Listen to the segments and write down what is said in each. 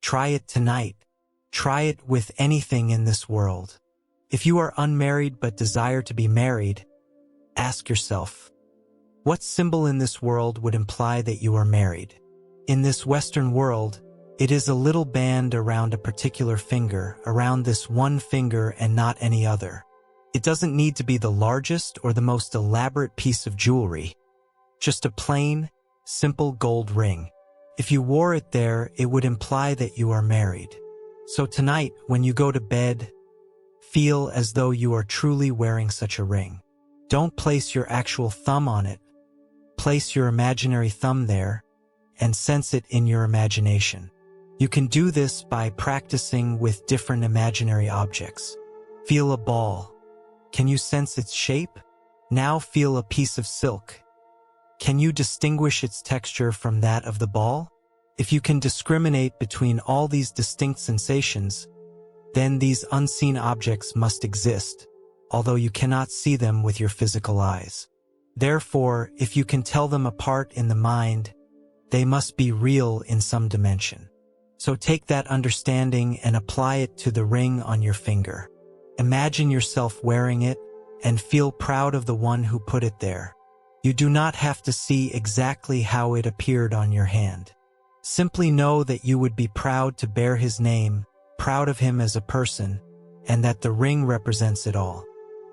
Try it tonight. Try it with anything in this world. If you are unmarried but desire to be married, ask yourself, what symbol in this world would imply that you are married? In this Western world, it is a little band around a particular finger, around this one finger and not any other. It doesn't need to be the largest or the most elaborate piece of jewelry. Just a plain, simple gold ring. If you wore it there, it would imply that you are married. So tonight, when you go to bed, feel as though you are truly wearing such a ring. Don't place your actual thumb on it. Place your imaginary thumb there and sense it in your imagination. You can do this by practicing with different imaginary objects. Feel a ball. Can you sense its shape? Now feel a piece of silk. Can you distinguish its texture from that of the ball? If you can discriminate between all these distinct sensations, then these unseen objects must exist, although you cannot see them with your physical eyes. Therefore, if you can tell them apart in the mind, they must be real in some dimension. So take that understanding and apply it to the ring on your finger. Imagine yourself wearing it and feel proud of the one who put it there. You do not have to see exactly how it appeared on your hand. Simply know that you would be proud to bear his name, proud of him as a person, and that the ring represents it all.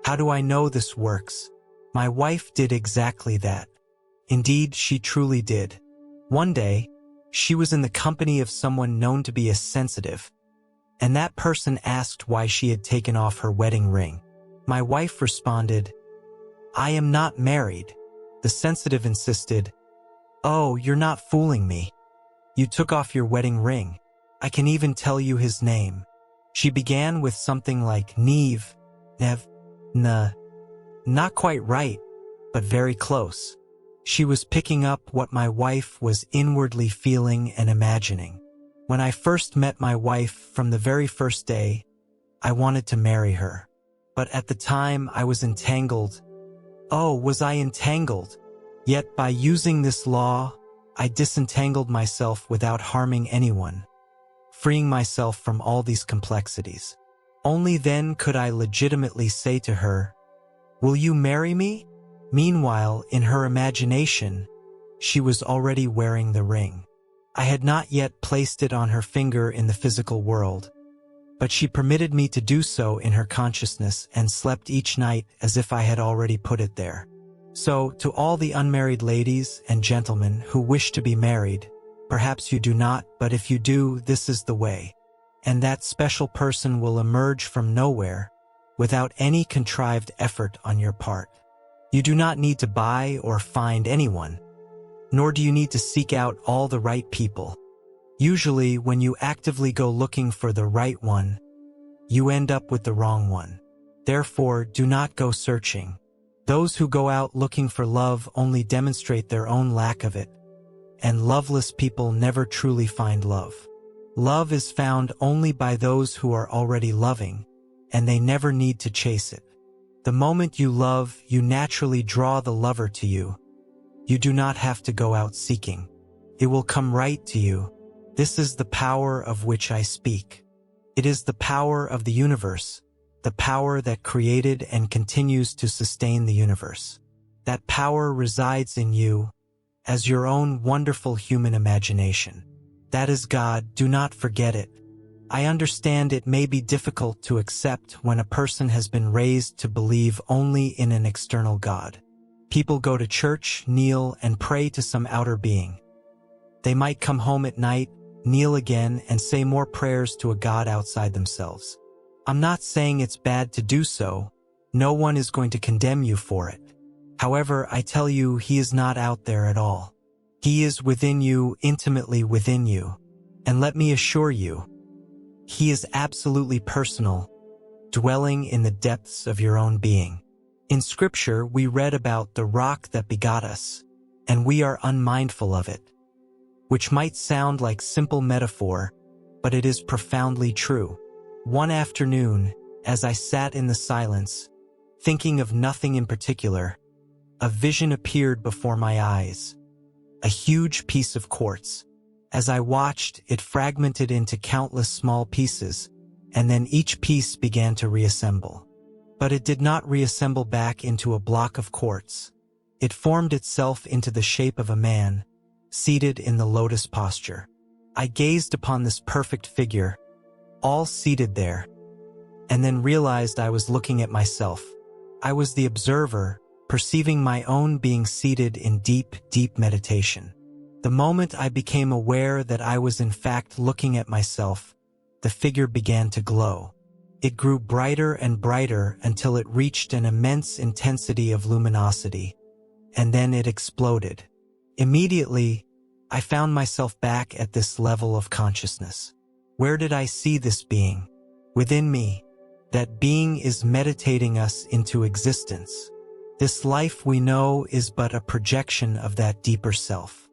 How do I know this works? My wife did exactly that. Indeed, she truly did. One day, she was in the company of someone known to be a sensitive, and that person asked why she had taken off her wedding ring. My wife responded, "I am not married." The sensitive insisted, "Oh, you're not fooling me. You took off your wedding ring. I can even tell you his name." She began with something like Nev, not quite right, but very close. She was picking up what my wife was inwardly feeling and imagining. When I first met my wife, from the very first day, I wanted to marry her. But at the time I was entangled. Oh, was I entangled? Yet by using this law, I disentangled myself without harming anyone, freeing myself from all these complexities. Only then could I legitimately say to her, "Will you marry me?" Meanwhile, in her imagination, she was already wearing the ring. I had not yet placed it on her finger in the physical world, but she permitted me to do so in her consciousness and slept each night as if I had already put it there. So, to all the unmarried ladies and gentlemen who wish to be married, perhaps you do not, but if you do, this is the way. And that special person will emerge from nowhere without any contrived effort on your part. You do not need to buy or find anyone, nor do you need to seek out all the right people. Usually, when you actively go looking for the right one, you end up with the wrong one. Therefore, do not go searching. Those who go out looking for love only demonstrate their own lack of it, and loveless people never truly find love. Love is found only by those who are already loving, and they never need to chase it. The moment you love, you naturally draw the lover to you. You do not have to go out seeking. It will come right to you. This is the power of which I speak. It is the power of the universe, the power that created and continues to sustain the universe. That power resides in you as your own wonderful human imagination. That is God, do not forget it. I understand it may be difficult to accept when a person has been raised to believe only in an external God. People go to church, kneel, and pray to some outer being. They might come home at night, kneel again, and say more prayers to a God outside themselves. I'm not saying it's bad to do so. No one is going to condemn you for it. However, I tell you, he is not out there at all. He is within you, intimately within you. And let me assure you, he is absolutely personal, dwelling in the depths of your own being. In Scripture, we read about the rock that begot us, and we are unmindful of it, which might sound like simple metaphor, but it is profoundly true. One afternoon, as I sat in the silence, thinking of nothing in particular, a vision appeared before my eyes. A huge piece of quartz, As I watched, it fragmented into countless small pieces, and then each piece began to reassemble. But it did not reassemble back into a block of quartz. It formed itself into the shape of a man, seated in the lotus posture. I gazed upon this perfect figure, all seated there, and then realized I was looking at myself. I was the observer, perceiving my own being seated in deep, deep meditation. The moment I became aware that I was in fact looking at myself, the figure began to glow. It grew brighter and brighter until it reached an immense intensity of luminosity, and then it exploded. Immediately, I found myself back at this level of consciousness. Where did I see this being? Within me. That being is meditating us into existence. This life we know is but a projection of that deeper self.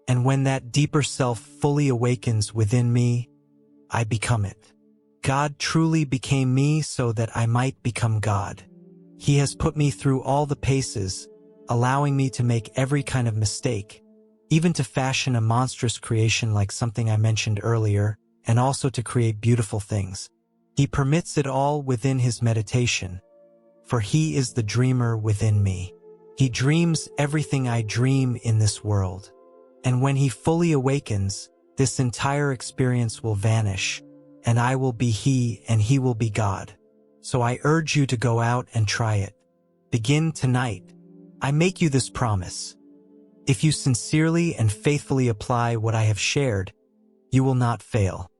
And when that deeper self fully awakens within me, I become it. God truly became me so that I might become God. He has put me through all the paces, allowing me to make every kind of mistake, even to fashion a monstrous creation like something I mentioned earlier, and also to create beautiful things. He permits it all within his meditation, for he is the dreamer within me. He dreams everything I dream in this world. And when he fully awakens, this entire experience will vanish, and I will be he and he will be God. So I urge you to go out and try it. Begin tonight. I make you this promise. If you sincerely and faithfully apply what I have shared, you will not fail.